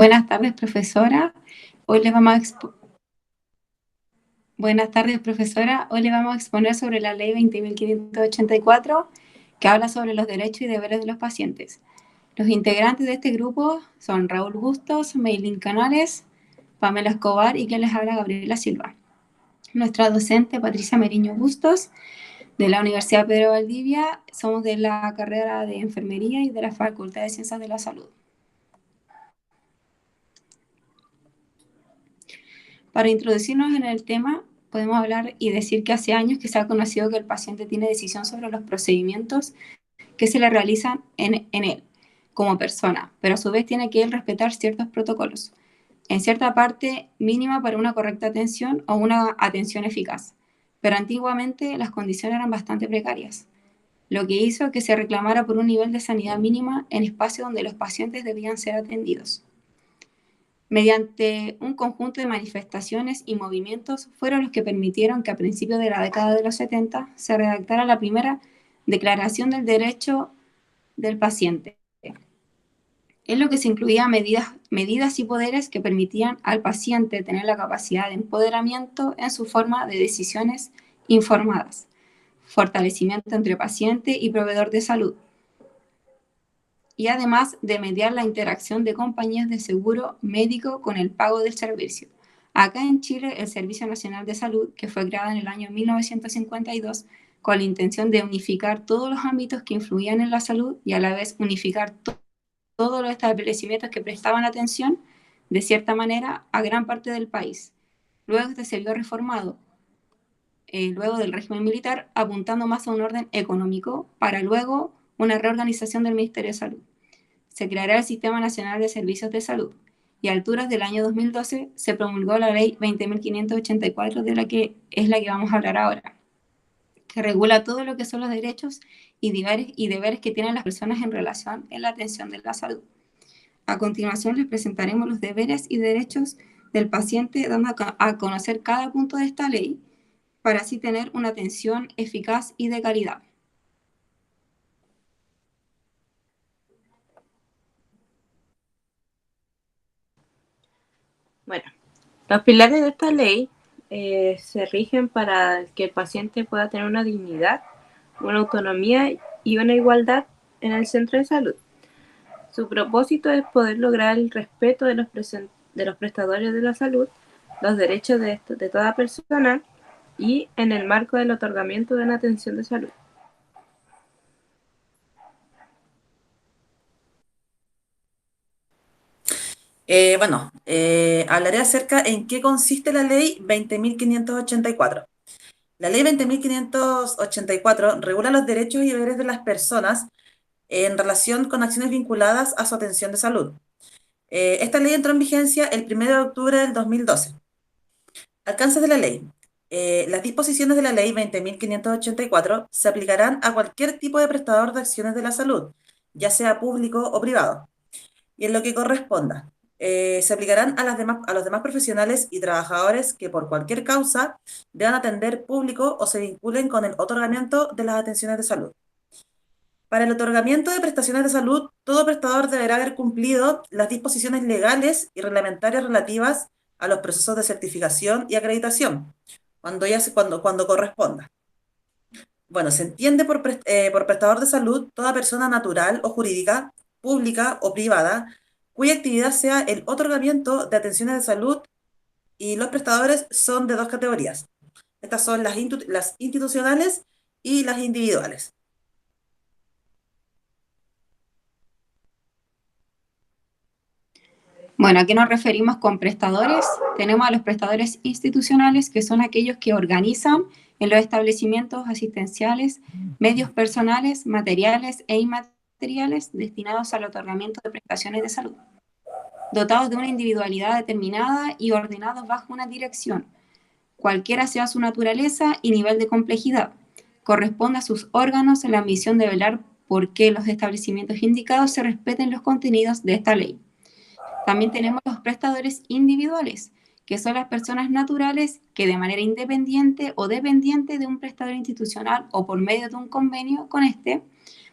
Buenas tardes, profesora. Hoy le vamos a Buenas tardes, profesora. Hoy le vamos a exponer sobre la Ley 20.584, que habla sobre los derechos y deberes de los pacientes. Los integrantes de este grupo son Raúl Bustos, Meilín Canales, Pamela Escobar y quien les habla, Gabriela Silva. Nuestra docente, Patricia Meriño Bustos, de la Universidad Pedro Valdivia. Somos de la carrera de Enfermería y de la Facultad de Ciencias de la Salud. Para introducirnos en el tema, podemos hablar y decir que hace años que se ha conocido que el paciente tiene decisión sobre los procedimientos que se le realizan en él como persona, pero a su vez tiene que él respetar ciertos protocolos, en cierta parte mínima para una correcta atención o una atención eficaz. Pero antiguamente las condiciones eran bastante precarias, lo que hizo que se reclamara por un nivel de sanidad mínima en espacios donde los pacientes debían ser atendidos. Mediante un conjunto de manifestaciones y movimientos fueron los que permitieron que a principios de la década de los 70 se redactara la primera Declaración del Derecho del Paciente, en lo que se incluía medidas y poderes que permitían al paciente tener la capacidad de empoderamiento en su forma de decisiones informadas, fortalecimiento entre paciente y proveedor de salud, y además de mediar la interacción de compañías de seguro médico con el pago del servicio. Acá en Chile, el Servicio Nacional de Salud, que fue creado en el año 1952, con la intención de unificar todos los ámbitos que influían en la salud y a la vez unificar todos los establecimientos que prestaban atención, de cierta manera, a gran parte del país. Luego este se vio reformado, luego del régimen militar, apuntando más a un orden económico, para luego una reorganización del Ministerio de Salud. Se creará el Sistema Nacional de Servicios de Salud, y a alturas del año 2012 se promulgó la Ley 20.584, de la que es la que vamos a hablar ahora, que regula todo lo que son los derechos y deberes que tienen las personas en relación en la atención de la salud. A continuación les presentaremos los deberes y derechos del paciente, dando a conocer cada punto de esta ley, para así tener una atención eficaz y de calidad. Bueno, los pilares de esta ley se rigen para que el paciente pueda tener una dignidad, una autonomía y una igualdad en el centro de salud. Su propósito es poder lograr el respeto de los prestadores de la salud, los derechos de toda persona y en el marco del otorgamiento de una atención de salud. Hablaré acerca en qué consiste la ley 20.584. La ley 20.584 regula los derechos y deberes de las personas en relación con acciones vinculadas a su atención de salud. Esta ley entró en vigencia el 1 de octubre del 2012. Alcances de la ley. Las disposiciones de la ley 20.584 se aplicarán a cualquier tipo de prestador de acciones de la salud, ya sea público o privado, y en lo que corresponda. Se aplicarán a los demás profesionales y trabajadores que por cualquier causa deban atender público o se vinculen con el otorgamiento de las atenciones de salud. Para el otorgamiento de prestaciones de salud, todo prestador deberá haber cumplido las disposiciones legales y reglamentarias relativas a los procesos de certificación y acreditación, cuando corresponda. Bueno, se entiende por prestador de salud toda persona natural o jurídica, pública o privada, cuya actividad sea el otorgamiento de atenciones de salud, y los prestadores son de dos categorías. Estas son las institucionales y las individuales. Bueno, ¿a qué nos referimos con prestadores? Tenemos a los prestadores institucionales, que son aquellos que organizan en los establecimientos asistenciales medios personales, materiales e inmateriales destinados al otorgamiento de prestaciones de salud, dotados de una individualidad determinada y ordenados bajo una dirección, cualquiera sea su naturaleza y nivel de complejidad. Corresponde a sus órganos en la misión de velar por que los establecimientos indicados se respeten los contenidos de esta ley. También tenemos los prestadores individuales, que son las personas naturales que de manera independiente o dependiente de un prestador institucional o por medio de un convenio con este,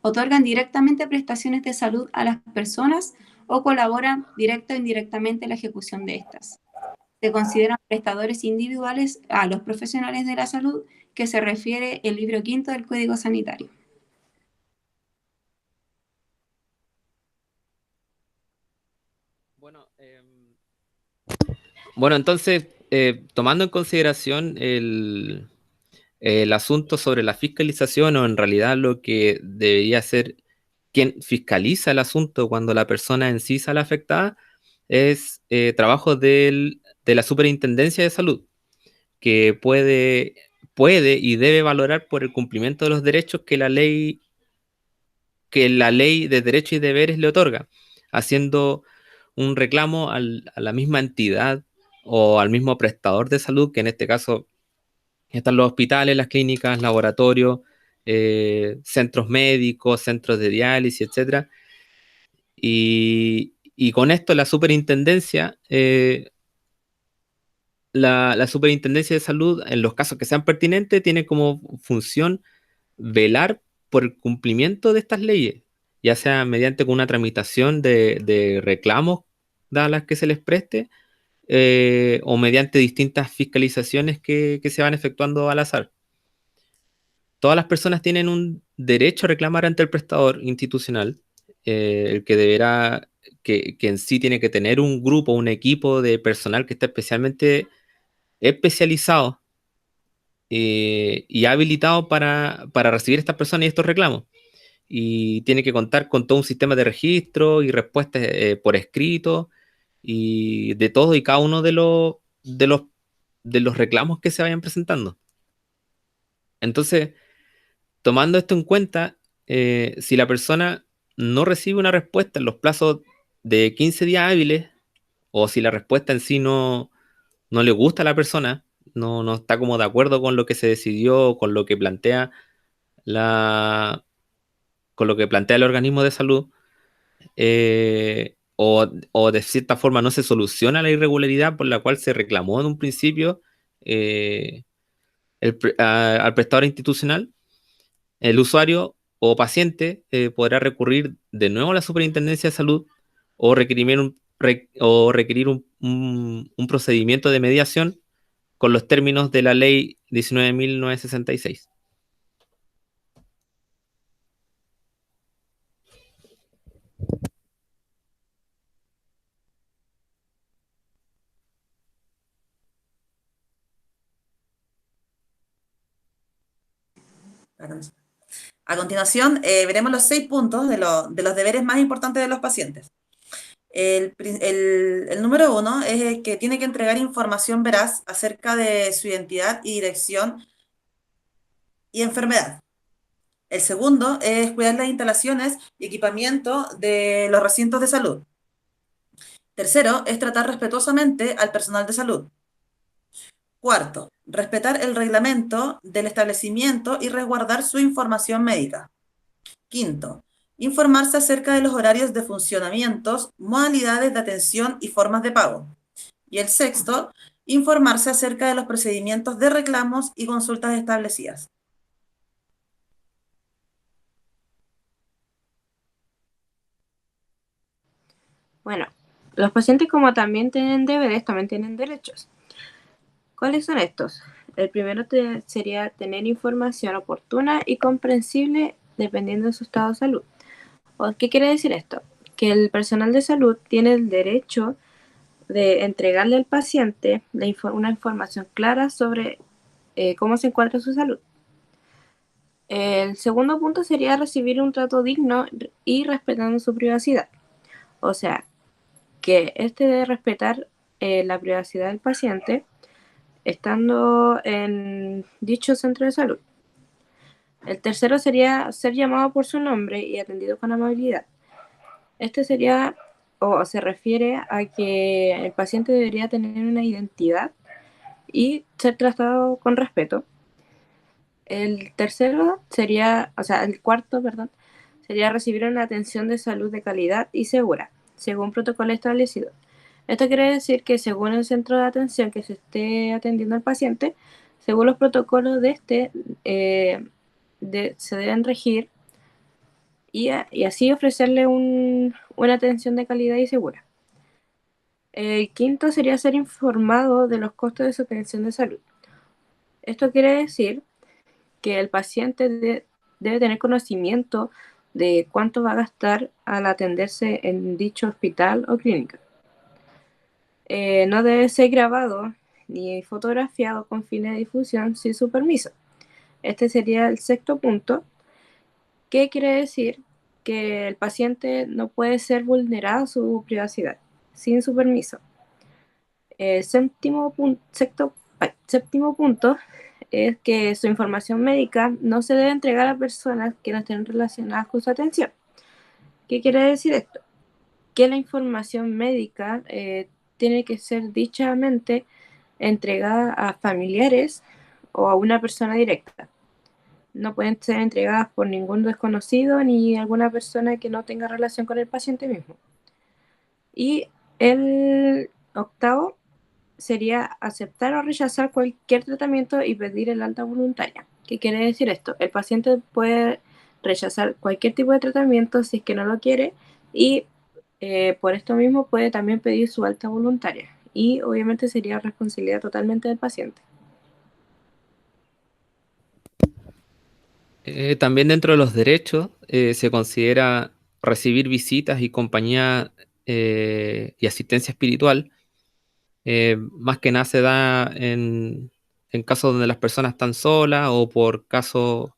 otorgan directamente prestaciones de salud a las personas o colaboran directa o indirectamente en la ejecución de estas. Se consideran prestadores individuales a los profesionales de la salud, que se refiere el libro quinto del Código Sanitario. Bueno, bueno, entonces, tomando en consideración el asunto sobre la fiscalización, o en realidad lo que debería ser quien fiscaliza el asunto cuando la persona en sí sale afectada, es trabajo de la Superintendencia de Salud, que puede y debe valorar por el cumplimiento de los derechos que la ley de derechos y deberes le otorga, haciendo un reclamo a la misma entidad o al mismo prestador de salud, que en este caso están los hospitales, las clínicas, laboratorios, centros médicos, centros de diálisis, etcétera. Y con esto la superintendencia, la superintendencia de salud, en los casos que sean pertinentes, tiene como función velar por el cumplimiento de estas leyes, ya sea mediante una tramitación de reclamos dadas las que se les preste, o mediante distintas fiscalizaciones que se van efectuando al azar. Todas las personas tienen un derecho a reclamar ante el prestador institucional, el que deberá, que en sí tiene que tener un grupo, un equipo de personal que está especialmente especializado y habilitado para recibir estas personas y estos reclamos. Y tiene que contar con todo un sistema de registro y respuestas por escrito y de todo y cada uno de los reclamos que se vayan presentando. Entonces, tomando esto en cuenta, si la persona no recibe una respuesta en los plazos de 15 días hábiles, o si la respuesta en sí no le gusta a la persona, no está como de acuerdo con lo que se decidió, con lo que plantea con lo que plantea el organismo de salud, o de cierta forma no se soluciona la irregularidad por la cual se reclamó en un principio, al prestador institucional, el usuario o paciente podrá recurrir de nuevo a la Superintendencia de Salud, o requerir un procedimiento de mediación con los términos de la Ley 19.966. A continuación, veremos los 6 puntos de los deberes más importantes de los pacientes. El número 1 es el que tiene que entregar información veraz acerca de su identidad y dirección y enfermedad. El segundo es cuidar las instalaciones y equipamiento de los recintos de salud. Tercero es tratar respetuosamente al personal de salud. Cuarto, respetar el reglamento del establecimiento y resguardar su información médica. Quinto, informarse acerca de los horarios de funcionamientos, modalidades de atención y formas de pago. Y el sexto, informarse acerca de los procedimientos de reclamos y consultas establecidas. Bueno, los pacientes, como también tienen deberes, también tienen derechos. ¿Cuáles son estos? El primero sería tener información oportuna y comprensible dependiendo de su estado de salud. ¿Qué quiere decir esto? Que el personal de salud tiene el derecho de entregarle al paciente una información clara sobre cómo se encuentra su salud. El segundo punto sería recibir un trato digno y respetando su privacidad. O sea, que debe respetar la privacidad del paciente estando en dicho centro de salud. El tercero sería ser llamado por su nombre y atendido con amabilidad. Sería, o se refiere a que el paciente debería tener una identidad y ser tratado con respeto. El cuarto, perdón, sería recibir una atención de salud de calidad y segura, según protocolo establecido. Esto quiere decir que según el centro de atención que se esté atendiendo al paciente, según los protocolos se deben regir y así ofrecerle una atención de calidad y segura. El quinto sería ser informado de los costos de su atención de salud. Esto quiere decir que el paciente debe tener conocimiento de cuánto va a gastar al atenderse en dicho hospital o clínica. No debe ser grabado ni fotografiado con fines de difusión sin su permiso. Este sería el sexto punto, que quiere decir que el paciente no puede ser vulnerado su privacidad sin su permiso. Séptimo punto es que su información médica no se debe entregar a personas que no estén relacionadas con su atención. ¿Qué quiere decir esto? Que la información médica tiene que ser dichamente entregada a familiares o a una persona directa. No pueden ser entregadas por ningún desconocido ni alguna persona que no tenga relación con el paciente mismo. Y el octavo sería aceptar o rechazar cualquier tratamiento y pedir el alta voluntaria. ¿Qué quiere decir esto? El paciente puede rechazar cualquier tipo de tratamiento si es que no lo quiere y por esto mismo puede también pedir su alta voluntaria. Y obviamente sería responsabilidad totalmente del paciente. También dentro de los derechos se considera recibir visitas y compañía y asistencia espiritual. Más que nada se da en casos donde las personas están solas o por casos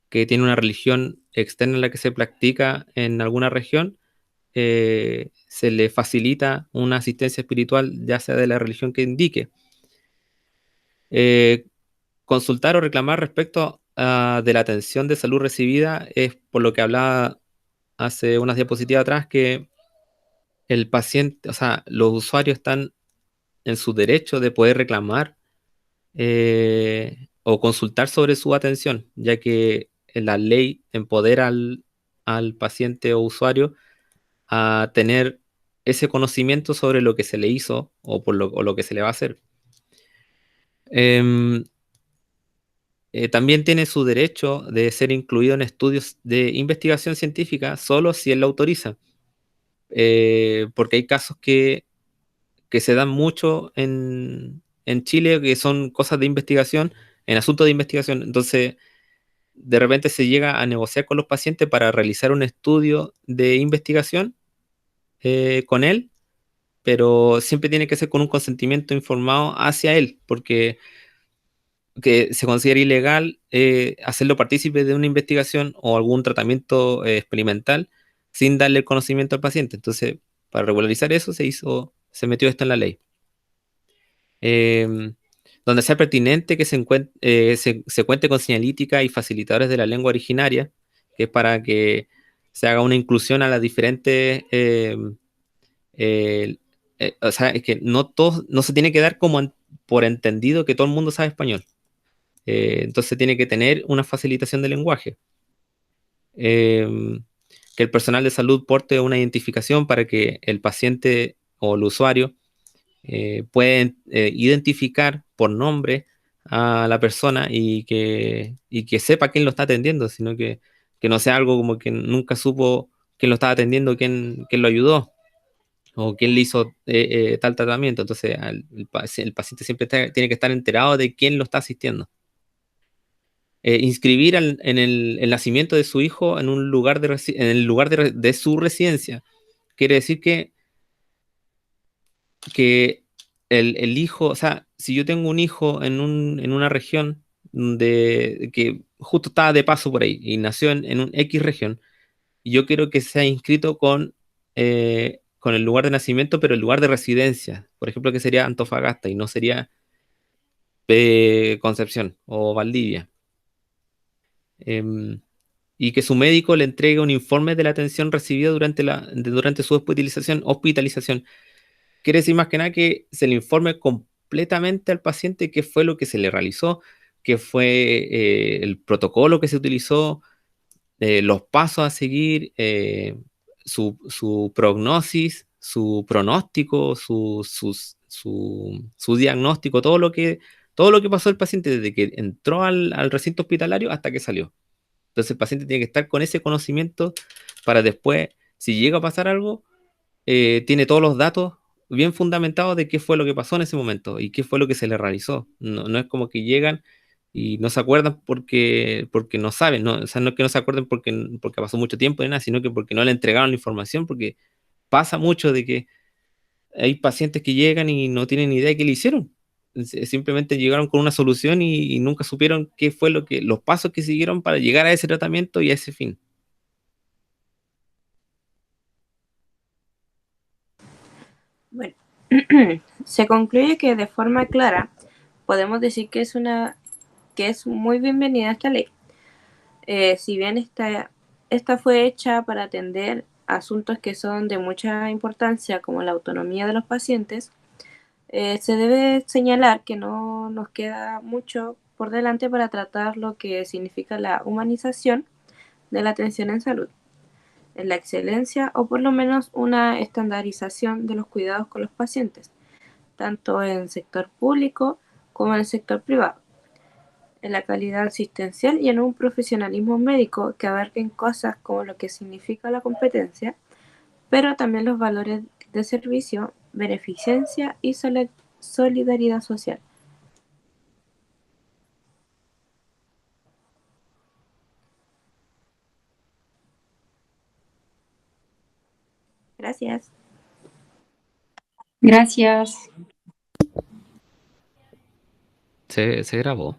que tiene una religión externa a la que se practica en alguna región, se le facilita una asistencia espiritual, ya sea de la religión que indique. Consultar o reclamar respecto de la atención de salud recibida es por lo que hablaba hace unas diapositivas atrás, que el paciente, o sea, los usuarios están en su derecho de poder reclamar o consultar sobre su atención, ya que la ley empodera al paciente o usuario a tener ese conocimiento sobre lo que se le hizo o lo que se le va a hacer. Em, también tiene su derecho de ser incluido en estudios de investigación científica solo si él lo autoriza. Porque hay casos que se dan mucho en Chile, que son cosas de investigación, en asuntos de investigación. Entonces, de repente se llega a negociar con los pacientes para realizar un estudio de investigación con él, pero siempre tiene que ser con un consentimiento informado hacia él, porque que se considera ilegal hacerlo partícipe de una investigación o algún tratamiento experimental sin darle el conocimiento al paciente. Entonces, para regularizar eso se metió esto en la ley. Donde sea pertinente que se cuente con señalítica y facilitadores de la lengua originaria, que es para que se haga una inclusión a las diferentes... o sea, es que no se tiene que dar como por entendido que todo el mundo sabe español. Entonces tiene que tener una facilitación de lenguaje. Que el personal de salud porte una identificación para que el paciente o el usuario pueden identificar por nombre a la persona y que sepa quién lo está atendiendo, sino que no sea algo como que nunca supo quién lo estaba atendiendo, quién lo ayudó o quién le hizo tal tratamiento. Entonces el paciente siempre tiene que estar enterado de quién lo está asistiendo. Inscribir en el nacimiento de su hijo en un lugar en el lugar de su residencia. Quiere decir que el hijo, o sea, si yo tengo un hijo en una región que justo estaba de paso por ahí y nació en un X región, y yo quiero que sea inscrito con el lugar de nacimiento, pero el lugar de residencia, por ejemplo, que sería Antofagasta y no sería Concepción o Valdivia. Y que su médico le entregue un informe de la atención recibida durante su hospitalización. Quiere decir más que nada que se le informe completamente al paciente qué fue lo que se le realizó, qué fue el protocolo que se utilizó, los pasos a seguir, su prognosis, su pronóstico, su diagnóstico, todo lo que pasó el paciente desde que entró al recinto hospitalario hasta que salió. Entonces el paciente tiene que estar con ese conocimiento para después, si llega a pasar algo, tiene todos los datos bien fundamentados de qué fue lo que pasó en ese momento y qué fue lo que se le realizó. No es como que llegan y no se acuerdan porque no saben, ¿no? O sea, no es que no se acuerden porque pasó mucho tiempo ni nada, sino que porque no le entregaron la información, porque pasa mucho de que hay pacientes que llegan y no tienen ni idea de qué le hicieron. Simplemente llegaron con una solución y nunca supieron qué fue los pasos que siguieron para llegar a ese tratamiento y a ese fin. Bueno, se concluye que de forma clara podemos decir que es muy bienvenida esta ley. Si bien esta fue hecha para atender asuntos que son de mucha importancia, como la autonomía de los pacientes, se debe señalar que no nos queda mucho por delante para tratar lo que significa la humanización de la atención en salud, en la excelencia o por lo menos una estandarización de los cuidados con los pacientes, tanto en el sector público como en el sector privado, en la calidad asistencial y en un profesionalismo médico que abarquen cosas como lo que significa la competencia, pero también los valores de servicio, beneficencia y solidaridad social. Gracias. Gracias. Se grabó.